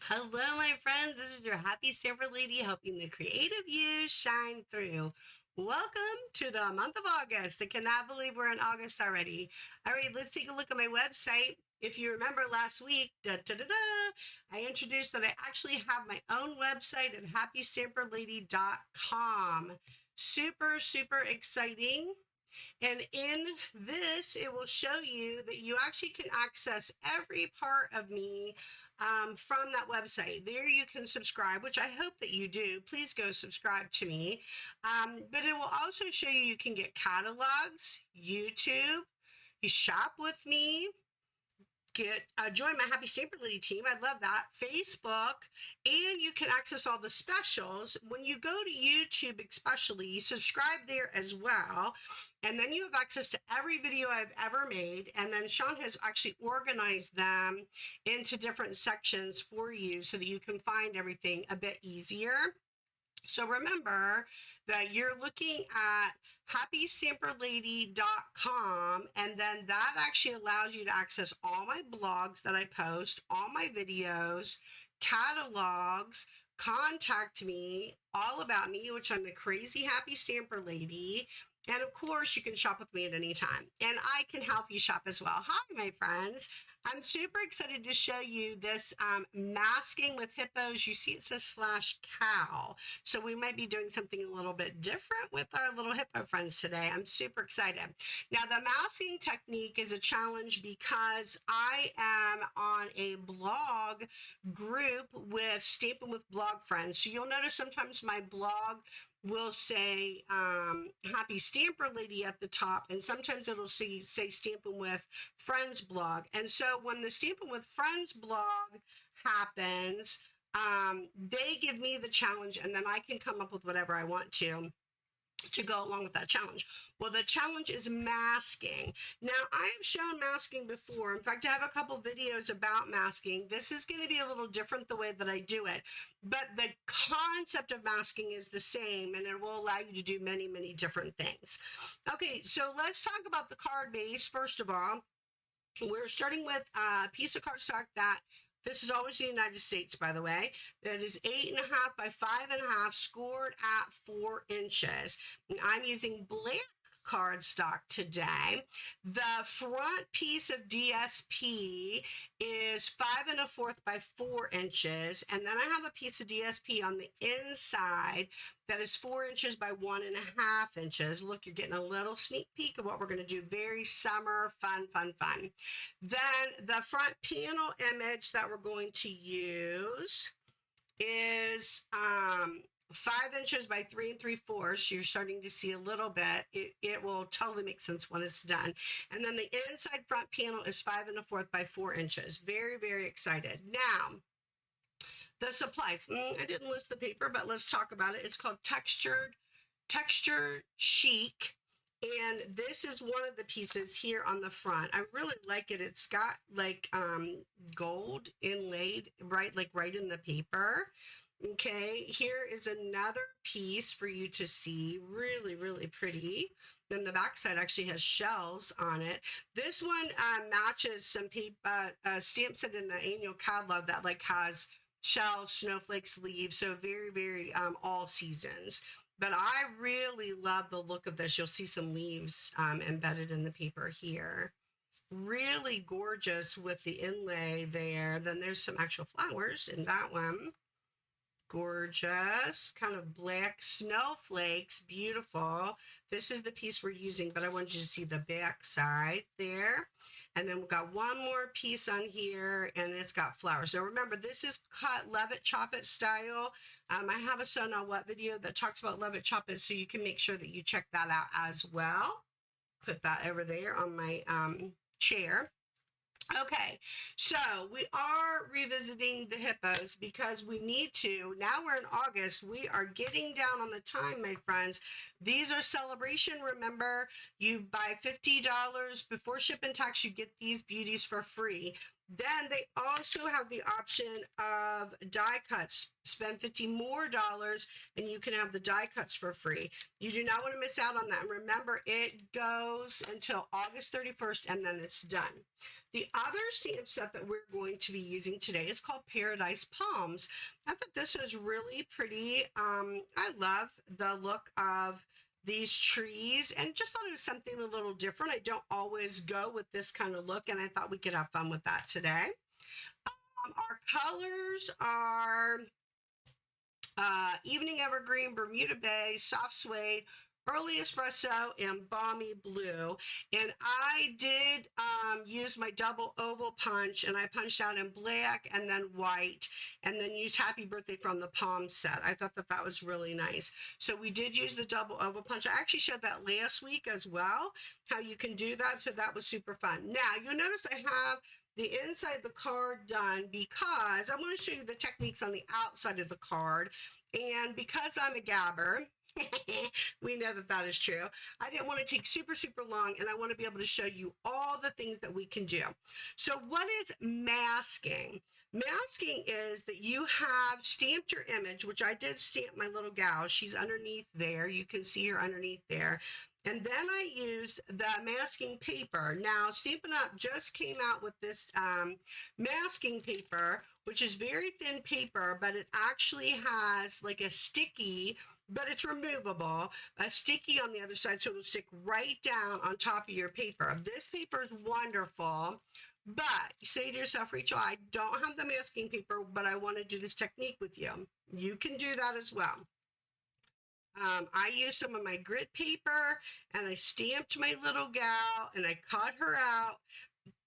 Hello, my friends. This is your happy Stamper lady helping the creative you shine through. Welcome to the month of August. I cannot believe we're in August already. All right, let's take a look at my website. If you remember last week, I introduced that I actually have my own website at happystamperlady.com. Super, super exciting. And in this, it will show you that you actually can access every part of me from that website. There you can subscribe, which I hope that you do. Please go subscribe to me. But it will also show you can get catalogs, YouTube, you shop with me, join my Happy Stamper Lady team. I love that. Facebook, and you can access all the specials. When you go to YouTube, especially, you subscribe there as well, and then you have access to every video I've ever made. And then Sean has actually organized them into different sections for you so that you can find everything a bit easier. So remember that you're looking at happystamperlady.com, and then that actually allows you to access all my blogs that I post, all my videos, catalogs, contact me, all about me, which I'm the crazy happy stamper lady. And of course, you can shop with me at any time, and I can help you shop as well. Hi, my friends. I'm super excited to show you this masking with hippos. You see it says /cow. So we might be doing something a little bit different with our little hippo friends today. I'm super excited. Now, the masking technique is a challenge because I am on a blog group with Stampin' with blog friends. So you'll notice sometimes my blog will say Happy Stamper Lady at the top, and sometimes it'll say Stampin' with Friends blog. And so when the Stampin' with Friends blog happens, they give me the challenge, and then I can come up with whatever I want to go along with that challenge. Well, the challenge is masking. Now, I have shown masking before. In fact, I have a couple videos about masking. This is going to be a little different the way that I do it, but the concept of masking is the same, and it will allow you to do many, many different things. Okay, so let's talk about the card base. First of all, we're starting with a piece of cardstock that this is always the United States, by the way. That is 8.5 by 5.5, scored at 4 inches. And I'm using black cardstock today. The front piece of DSP is 5.25 by 4 inches. And then I have a piece of DSP on the inside that is 4 inches by 1.5 inches. Look, you're getting a little sneak peek of what we're going to do. Very summer, fun, fun, fun. Then the front panel image that we're going to use is 5 inches by 3 3/4. You're starting to see a little bit. It will totally make sense when it's done. And then the inside front panel is 5.25 by 4 inches. Very, very excited. Now, the supplies. I didn't list the paper, but let's talk about it. It's called Texture Chic. And this is one of the pieces here on the front. I really like it. It's got like gold inlaid right in the paper. Okay, here is another piece for you to see. Really, really pretty. Then the backside actually has shells on it. This one matches some paper stamp set in the annual catalog that like has shells, snowflakes, leaves. So very, very all seasons. But I really love the look of this. You'll see some leaves embedded in the paper here. Really gorgeous with the inlay there. Then there's some actual flowers in that one. Gorgeous, kind of black snowflakes, beautiful. This is the piece we're using, but I want you to see the back side there. And then we've got one more piece on here, and it's got flowers. Now remember, this is cut Levitt Chop It style. I have a Sew Now What video that talks about Levitt Chop It, so you can make sure that you check that out as well. Put that over there on my chair. Okay, so we are revisiting the hippos because we need to. Now we're in August. We are getting down on the time, my friends. These are celebration. Remember, you buy $50 before ship and tax, you get these beauties for free. Then they also have the option of die cuts. Spend $50 more and you can have the die cuts for free. You do not want to miss out on that. And remember, it goes until August 31st and then it's done. The other stamp set that we're going to be using today is called Paradise Palms. I thought this was really pretty. I love the look of these trees and just thought it was something a little different. I don't always go with this kind of look, and I thought we could have fun with that today. Our colors are Evening Evergreen, Bermuda Bay, Soft Suede, Early Espresso, and Balmy Blue. And I did use my double oval punch, and I punched out in black and then white, and then used Happy Birthday from the Palm set. I thought that that was really nice. So we did use the double oval punch. I actually showed that last week as well, how you can do that. So that was super fun. Now, you'll notice I have the inside of the card done because I want to show you the techniques on the outside of the card. And because I'm a gabber, we know that that is true. I didn't want to take super long, and I want to be able to show you all the things that we can do. So what is masking? Masking is that you have stamped your image, which I did stamp my little gal. She's underneath there. You can see her underneath there. And then I used the masking paper. Now, Stampin' Up! Just came out with this masking paper, which is very thin paper, but it actually has like a sticky, but it's removable, a sticky on the other side, so it'll stick right down on top of your paper. This paper is wonderful, but you say to yourself, Rachel, I don't have the masking paper, but I want to do this technique with you. You can do that as well. I used some of my grit paper and I stamped my little gal and I cut her out,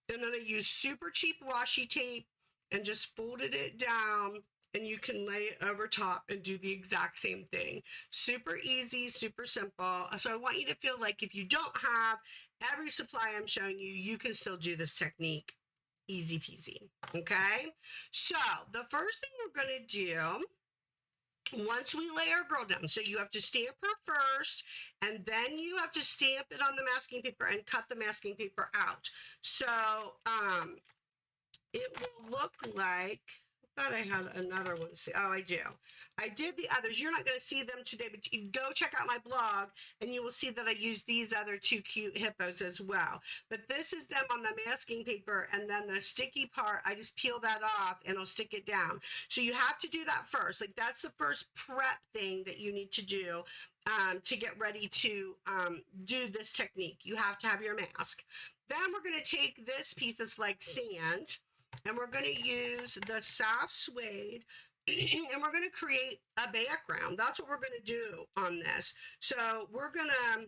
and then I used super cheap washi tape and just folded it down, and you can lay it over top and do the exact same thing. Super easy, super simple. So I want you to feel like if you don't have every supply I'm showing you, you can still do this technique. Easy peasy. Okay? So the first thing we're going to do, once we lay our girl down, so you have to stamp her first, and then you have to stamp it on the masking paper and cut the masking paper out. So it will look like, I thought I had another one. Oh, I do. I did the others. You're not going to see them today, but you go check out my blog and you will see that I used these other two cute hippos as well. But this is them on the masking paper, and then the sticky part, I just peel that off and I'll stick it down. So you have to do that first. Like, that's the first prep thing that you need to do to get ready to do this technique. You have to have your mask. Then we're going to take this piece that's like sand, and we're going to use the soft suede, and we're going to create a background. That's what we're going to do on this. So we're going to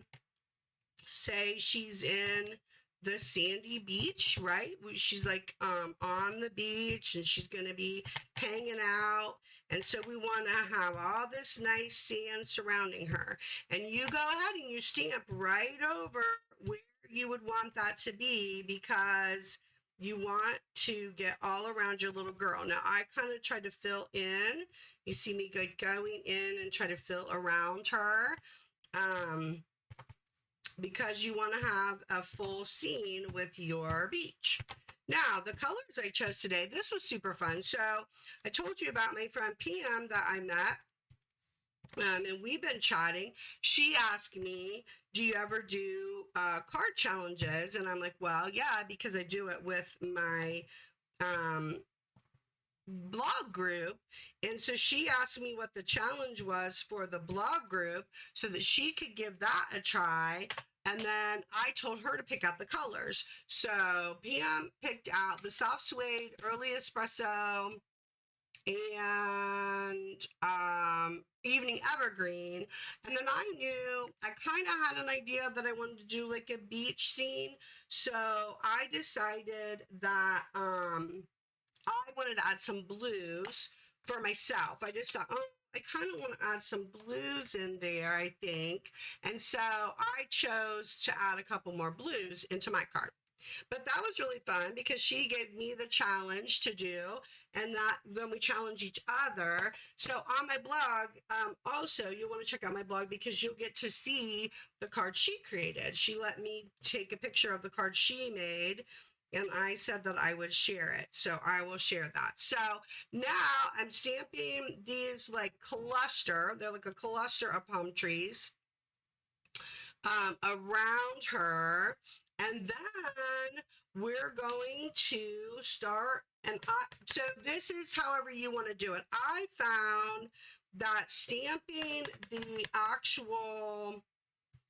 say she's in the sandy beach, right? She's like on the beach, and she's going to be hanging out. And so we want to have all this nice sand surrounding her. And you go ahead and you stamp right over where you would want that to be, because you want to get all around your little girl. Now, I kind of tried to fill in. You see me going in and try to fill around her, because you want to have a full scene with your beach. Now, the colors I chose today, this was super fun. So I told you about my friend PM that I met. And we've been chatting. She asked me, do you ever do card challenges? And I'm like, well, yeah, because I do it with my blog group. And so she asked me what the challenge was for the blog group so that she could give that a try. And then I told her to pick out the colors. So PM picked out the soft suede, early espresso, and evening evergreen. And then I knew I kind of had an idea that I wanted to do like a beach scene, so I decided that I wanted to add some blues for myself. I just thought, oh, I kind of want to add some blues in there, I think. And so I chose to add a couple more blues into my card. But that was really fun because she gave me the challenge to do, and that then we challenge each other. So on my blog, also, you'll want to check out my blog because you'll get to see the card she created. She let me take a picture of the card she made, and I said that I would share it. So I will share that. So now I'm stamping these like cluster. They're like a cluster of palm trees around her. And then we're going to start. So this is however you want to do it. I found that stamping the actual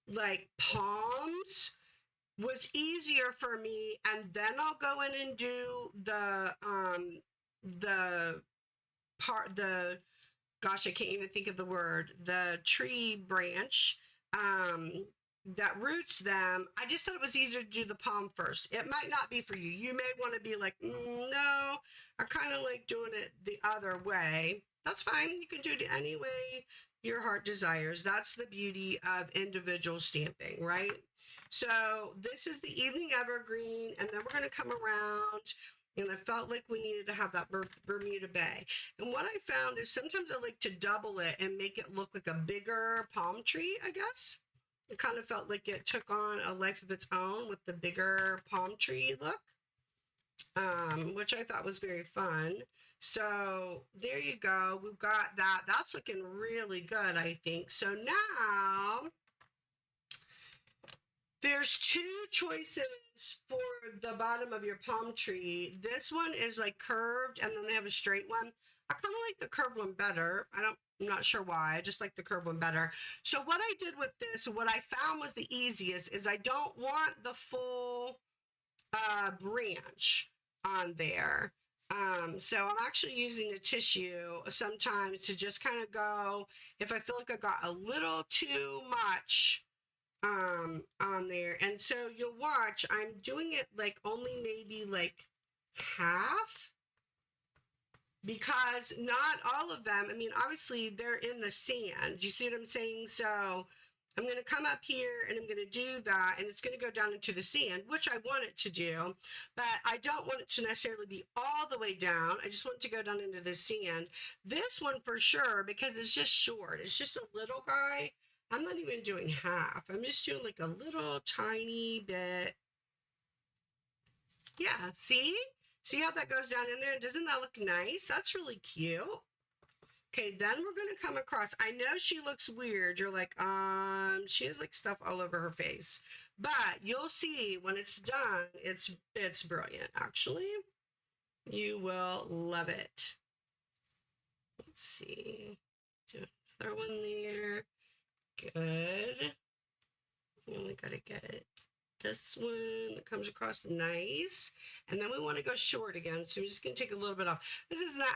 like palms was easier for me, and then I'll go in and do the part the gosh, I can't even think of the word, the tree branch that roots them. I just thought it was easier to do the palm first. It might not be for you. You may want to be like, no, I kind of like doing it the other way. That's fine. You can do it any way your heart desires. That's the beauty of individual stamping, right? So this is the evening evergreen, and then we're going to come around, and I felt like we needed to have that Bermuda Bay. And what I found is sometimes I like to double it and make it look like a bigger palm tree, I guess. It kind of felt like it took on a life of its own with the bigger palm tree look, which I thought was very fun. So there you go. We've got that. That's looking really good, I think. So now there's two choices for the bottom of your palm tree. This one is like curved, and then they have a straight one. I kind of like the curved one better. I'm not sure why. I just like the curved one better. So what I did with this, what I found was the easiest, is I don't want the full branch on there. So I'm actually using a tissue sometimes to just kind of go, if I feel like I got a little too much on there. And so you'll watch, I'm doing it like only maybe like half, because not all of them, I mean, obviously they're in the sand. Do you see what I'm saying? So I'm going to come up here and I'm going to do that, and it's going to go down into the sand, which I want it to do, but I don't want it to necessarily be all the way down. I just want it to go down into the sand. This one for sure, because it's just short. It's just a little guy. I'm not even doing half. I'm just doing like a little tiny bit. Yeah, see? See how that goes down in there? Doesn't that look nice? That's really cute. Okay, then we're going to come across. I know she looks weird. You're like, she has like stuff all over her face. But you'll see when it's done, it's brilliant, actually. You will love it. Let's see. Do another one there. Good. We only got to get this one that comes across nice, and then we want to go short again, so I'm just going to take a little bit off. This is not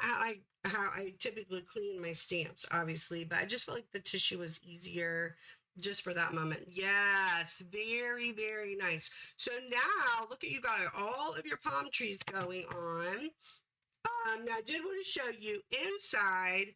how I typically clean my stamps, obviously, but I just felt like the tissue was easier just for that moment. Yes, very, very nice. So now look at, you got all of your palm trees going on. Now I did want to show you inside.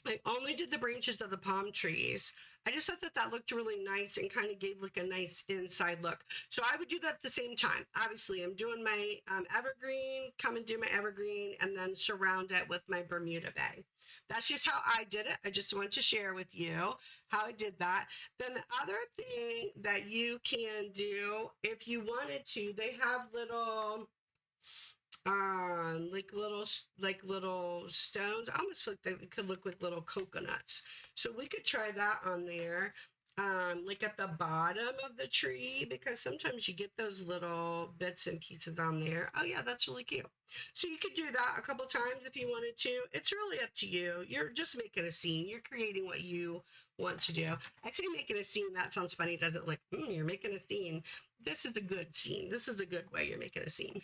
I only did the branches of the palm trees. I just thought that that looked really nice and kind of gave like a nice inside look. So I would do that at the same time. Obviously, I'm doing my evergreen, come and do my evergreen, and then surround it with my Bermuda Bay. That's just how I did it. I just wanted to share with you how I did that. Then the other thing that you can do, if you wanted to, they have little like little stones. I almost feel like they could look like little coconuts. So we could try that on there, like at the bottom of the tree, because sometimes you get those little bits and pieces on there. Oh yeah, that's really cute. So you could do that a couple times if you wanted to. It's really up to you. You're just making a scene. You're creating what you want to do. I say making a scene. That sounds funny, doesn't it? Like, you're making a scene. This is a good scene. This is a good way you're making a scene.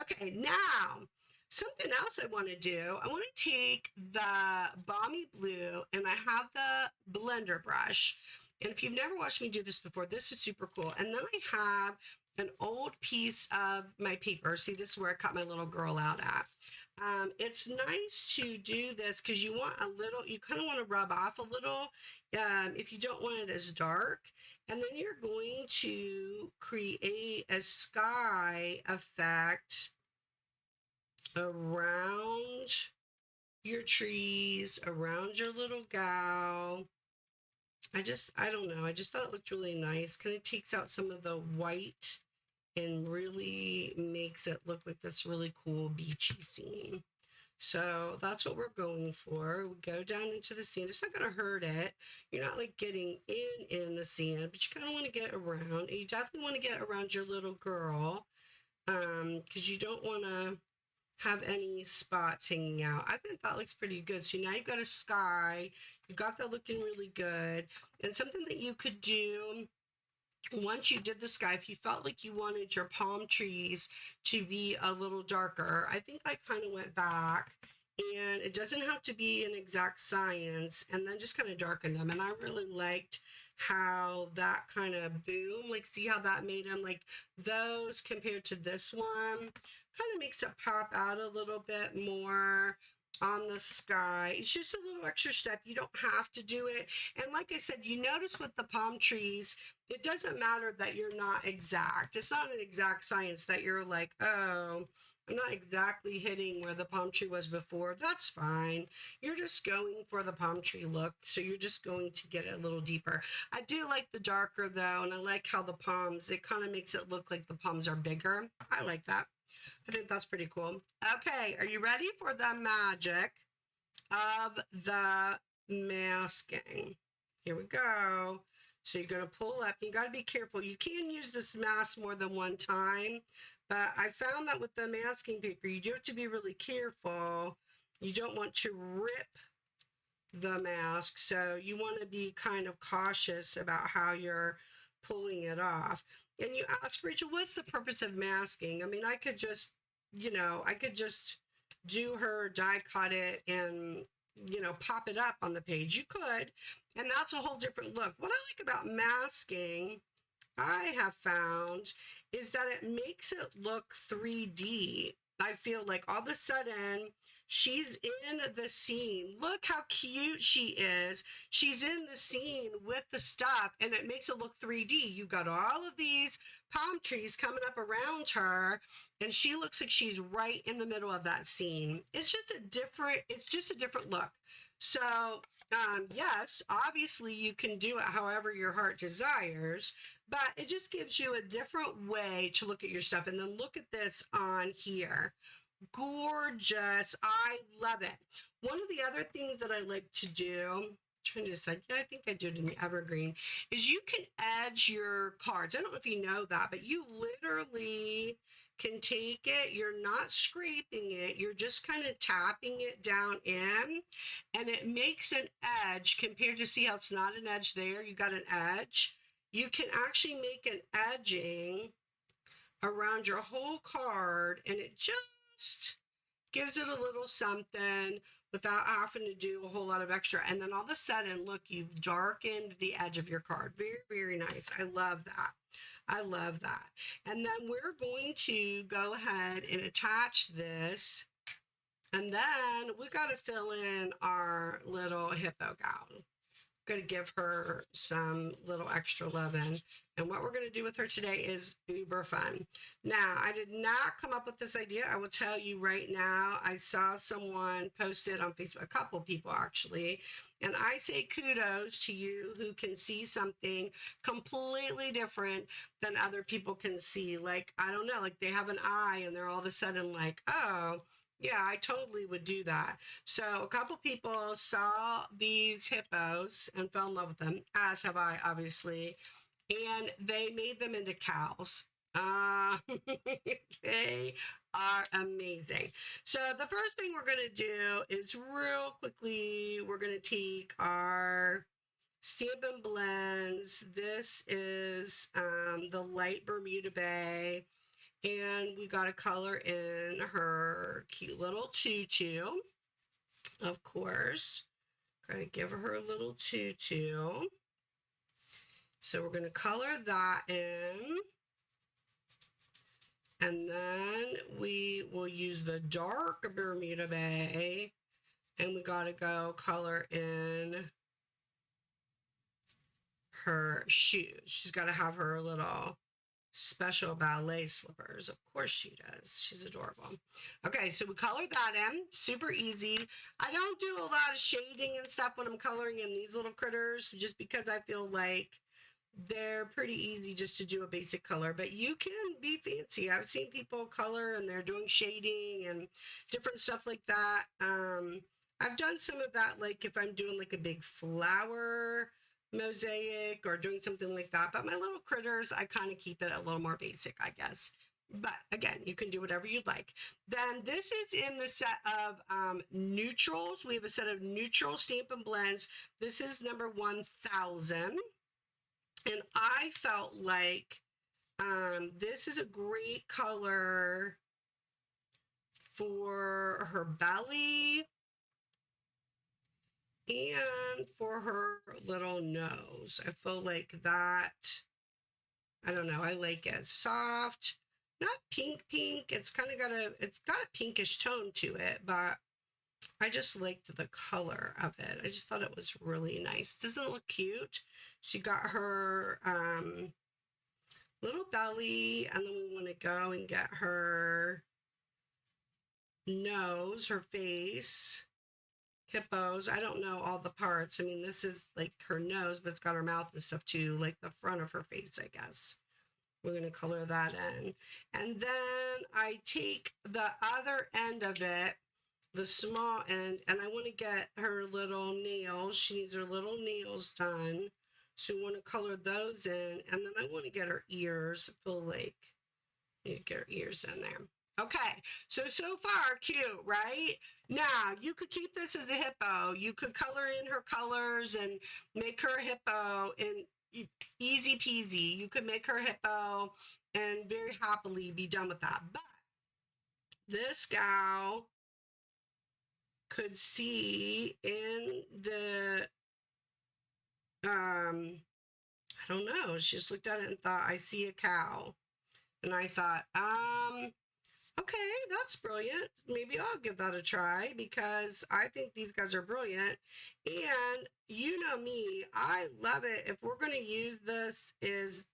Okay, now something else I want to do. I want to take the Balmy Blue, and I have the blender brush. And if you've never watched me do this before, this is super cool. And then I have an old piece of my paper. See, this is where I cut my little girl out at. It's nice to do this because you want a little, you kind of want to rub off a little if you don't want it as dark. And then you're going to create a sky effect around your trees, around your little gal. I don't know. I just thought it looked really nice. Kind of takes out some of the white and really makes it look like this really cool beachy scene. So that's what we're going for. We go down into the sand. It's not going to hurt it. You're not like getting in the sand, but you kind of want to get around. And you definitely want to get around your little girl, because you don't want to have any spots hanging out. I think that looks pretty good. So now you've got a sky. You got that looking really good. And something that you could do once you did the sky, if you felt like you wanted your palm trees to be a little darker, I think I kind of went back, and it doesn't have to be an exact science, and then just kind of darkened them. And I really liked how that kind of boom, like see how that made them like those compared to this one, kind of makes it pop out a little bit more on the sky. It's just a little extra step. You don't have to do it. And like I said, you notice with the palm trees, it doesn't matter that you're not exact. It's not an exact science that you're like, oh, I'm not exactly hitting where the palm tree was before. That's fine. You're just going for the palm tree look. So you're just going to get it a little deeper. I do like the darker though. And I like how the palms, it kind of makes it look like the palms are bigger. I like that. I think that's pretty cool. Okay, are you ready for the magic of the masking? Here we go. So you're going to pull up. You got to be careful. You can use this mask more than one time, but I found that with the masking paper, you do have to be really careful. You don't want to rip the mask, so you want to be kind of cautious about how you're pulling it off. And you ask, Rachel, what's the purpose of masking? I mean, I could just, I could just do her die cut it and, pop it up on the page. You could, and that's a whole different look. What I like about masking, I have found, is that it makes it look 3D. I feel like all of a sudden she's in the scene. Look how cute she is. She's in the scene with the stuff, and it makes it look 3D. You got all of these palm trees coming up around her, and she looks like she's right in the middle of that scene. It's just a different look. So, yes, obviously you can do it however your heart desires, but it just gives you a different way to look at your stuff. And then look at this on here. Gorgeous. I love it. One of the other things that I like to do, I'm trying to decide, I think I do it in the evergreen, is you can edge your cards. I don't know if you know that, but you literally can take it. You're not scraping it. You're just kind of tapping it down in, and it makes an edge compared to, see how it's not an edge there. You got an edge. You can actually make an edging around your whole card, and it just gives it a little something without having to do a whole lot of extra. And then all of a sudden, look, you've darkened the edge of your card. Very, very nice. I love that. I love that. And then we're going to go ahead and attach this. And then we got to fill in our little hippo gal. Going to give her some little extra loving. And what we're going to do with her today is uber fun. Now, I did not come up with this idea. I will tell you right now, I saw someone post it on Facebook, a couple people actually, and I say kudos to you who can see something completely different than other people can see. Like, I don't know, like they have an eye and they're all of a sudden like, oh, yeah, I totally would do that. So a couple people saw these hippos and fell in love with them, as have I, obviously, and they made them into cows. They are amazing. So the first thing we're going to do is real quickly, we're going to take our Stampin' Blends. This is the light Bermuda Bay. And we got to color in her cute little tutu, of course. Going to give her a little tutu. So we're going to color that in. And then we will use the dark Bermuda Bay. And we got to go color in her shoes. She's got to have her little special ballet slippers. Of course she does. She's adorable. Okay, so we color that in. Super easy. I don't do a lot of shading and stuff when I'm coloring in these little critters, just because I feel like they're pretty easy just to do a basic color, but you can be fancy. I've seen people color and they're doing shading and different stuff like that. I've done some of that, like if I'm doing like a big flower mosaic or doing something like that. But my little critters, I kind of keep it a little more basic, I guess. But again, you can do whatever you'd like. Then this is in the set of neutrals. We have a set of neutral Stampin' Blends. This is number 1000. And I felt like this is a great color for her belly and for her little nose. I feel like that, I don't know, I like it. Soft, not pink. It's kind of got a pinkish tone to it, but I just liked the color of it. I just thought it was really nice. Doesn't it look cute? She got her little belly, and then we want to go and get her nose, her face, hippos. I don't know all the parts. I mean, this is like her nose, but it's got her mouth and stuff too, like the front of her face, I guess. We're going to color that in. And then I take the other end of it, the small end, and I want to get her little nails. She needs her little nails done. So we want to color those in, and then I want to get her ears. I feel like I need to get her ears in there. Okay, so far, cute, right? Now, you could keep this as a hippo. You could color in her colors and make her a hippo in easy peasy. You could make her a hippo and very happily be done with that. But this gal could see in the I don't know, she just looked at it and thought, I see a cow. And I thought, okay, that's brilliant. Maybe I'll give that a try because I think these guys are brilliant. And you know me, I love it. If we're going to use this as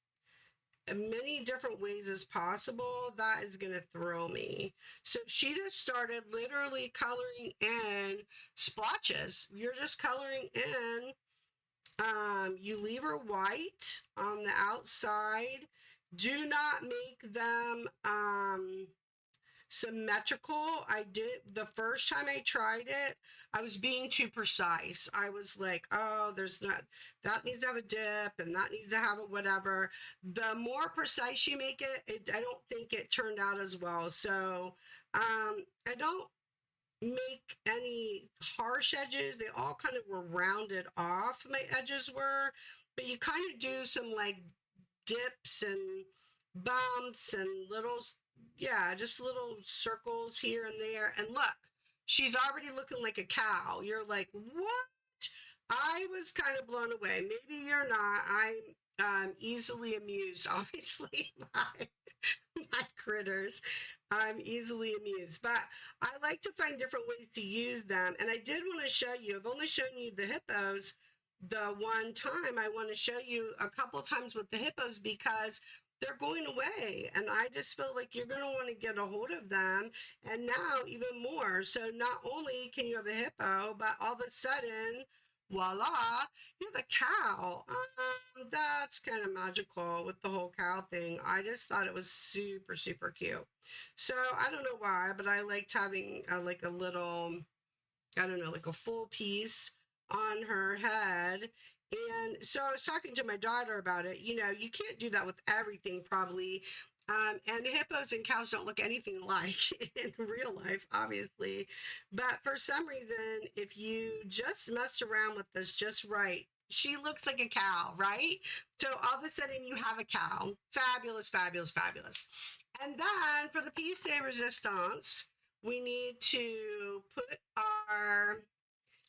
many different ways as possible, that is going to thrill me. So she just started literally coloring in splotches. You're just coloring in. You leave her white on the outside. Do not make them symmetrical. I did the first time I tried it, I was being too precise. I was like, oh, there's not, that needs to have a dip and that needs to have a whatever. The more precise you make it, I don't think it turned out as well. So I don't make any harsh edges. They all kind of were rounded off, my edges were, but you kind of do some like dips and bumps and little, yeah, just little circles here and there. And look, she's already looking like a cow. You're like, what? I was kind of blown away. Maybe you're not. I'm easily amused, obviously, by my critters. I'm easily amused, but I like to find different ways to use them. And I did want to show you, I've only shown you the hippos the one time. I want to show you a couple times with the hippos because they're going away. And I just feel like you're going to want to get a hold of them. And now even more. So not only can you have a hippo, but all of a sudden, voila, you have a cow. That's kind of magical with the whole cow thing. I just thought it was super, super cute. So I don't know why, but I liked having like a little, I don't know, like a full piece on her head. And so I was talking to my daughter about it. You know, you can't do that with everything probably. And hippos and cows don't look anything alike in real life, obviously. But for some reason, if you just mess around with this just right, she looks like a cow, right? So all of a sudden you have a cow. Fabulous, fabulous, fabulous. And then for the piece de resistance, we need to put our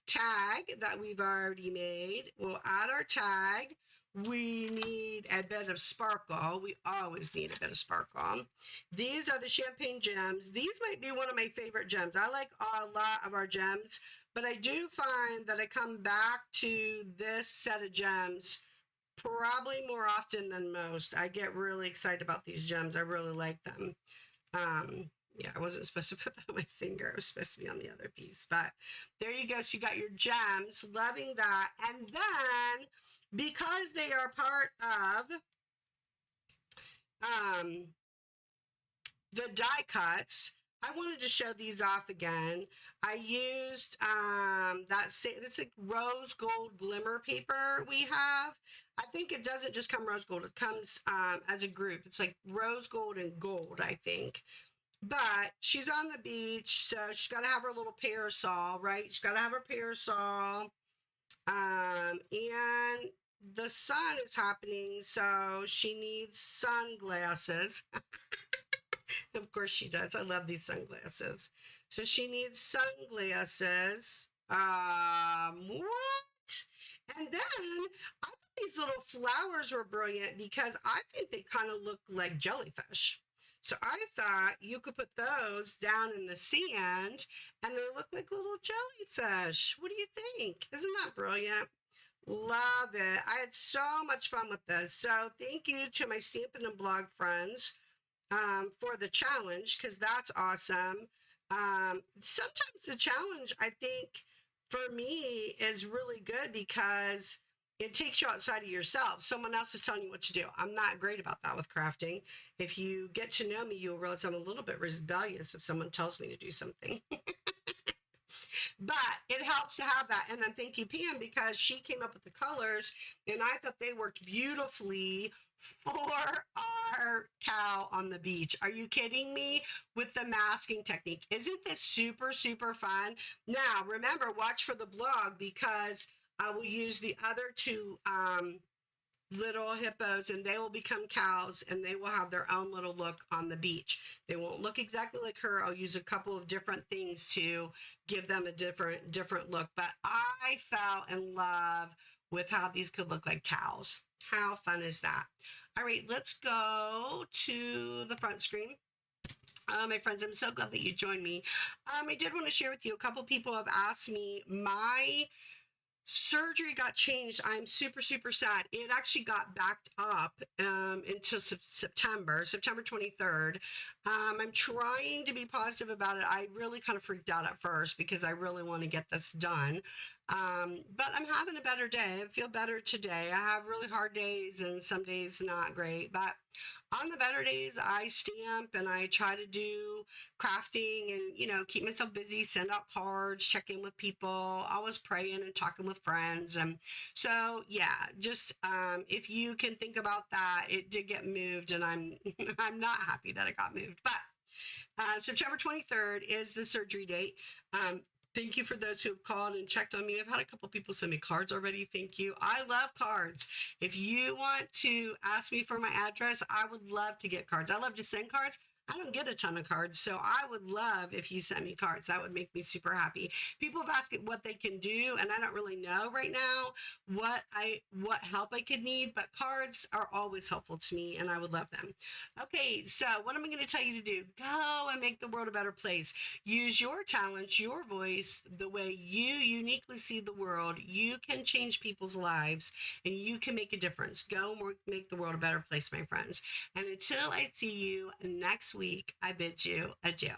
tag that we've already made. We'll add our tag. We need a bit of sparkle. We always need a bit of sparkle. These are the champagne gems. These might be one of my favorite gems. I like a lot of our gems, but I do find that I come back to this set of gems probably more often than most. I get really excited about these gems. I really like them. Yeah, I wasn't supposed to put that on my finger. It was supposed to be on the other piece, but there you go. So you got your gems, loving that. And then because they are part of the die cuts. I wanted to show these off again. I used it's like rose gold glimmer paper we have. I think it doesn't just come rose gold. It comes as a group. It's like rose gold and gold, I think. But she's on the beach, so she's got to have her little parasol, right? She's got to have her parasol. And the sun is happening, so she needs sunglasses. Of course she does. I love these sunglasses. So she needs sunglasses. What? And then I thought these little flowers were brilliant because I think they kind of look like jellyfish. So I thought you could put those down in the sand and they look like little jellyfish. What do you think? Isn't that brilliant? Love it. I had so much fun with this. So thank you to my Stampin' and Blog friends for the challenge, because that's awesome. Sometimes the challenge, I think, for me is really good because it takes you outside of yourself. Someone else is telling you what to do. I'm not great about that with crafting. If you get to know me, you'll realize I'm a little bit rebellious if someone tells me to do something. But it helps to have that. And then thank you, Pam, because she came up with the colors and I thought they worked beautifully for our cow on the beach. Are you kidding me? With the masking technique. Isn't this super, super fun? Now, remember, watch for the blog because I will use the other two little hippos and they will become cows and they will have their own little look on the beach. They won't look exactly like her. I'll use a couple of different things to give them a different look, but I fell in love with how these could look like cows. How fun is that? All right, let's go to the front screen. My friends, I'm so glad that you joined me. I did want to share with you, a couple people have asked me, my surgery got changed. I'm super, super sad. It actually got backed up until September 23rd. I'm trying to be positive about it. I really kind of freaked out at first because I really want to get this done. But I'm having a better day. I feel better today. I have really hard days and some days not great, but on the better days, I stamp and I try to do crafting and, keep myself busy, send out cards, check in with people, always praying and talking with friends. And so, yeah, just if you can think about that, it did get moved and I'm, I'm not happy that it got moved, but September 23rd is the surgery date. Thank you for those who have called and checked on me. I've had a couple people send me cards already. Thank you. I love cards. If you want to ask me for my address, I would love to get cards. I love to send cards. I don't get a ton of cards, so I would love if you sent me cards. That would make me super happy. People have asked what they can do, and I don't really know right now what help I could need, but cards are always helpful to me, and I would love them. Okay, so what am I going to tell you to do? Go and make the world a better place. Use your talents, your voice, the way you uniquely see the world. You can change people's lives, and you can make a difference. Go and make the world a better place, my friends. And until I see you next week, I bid you adieu.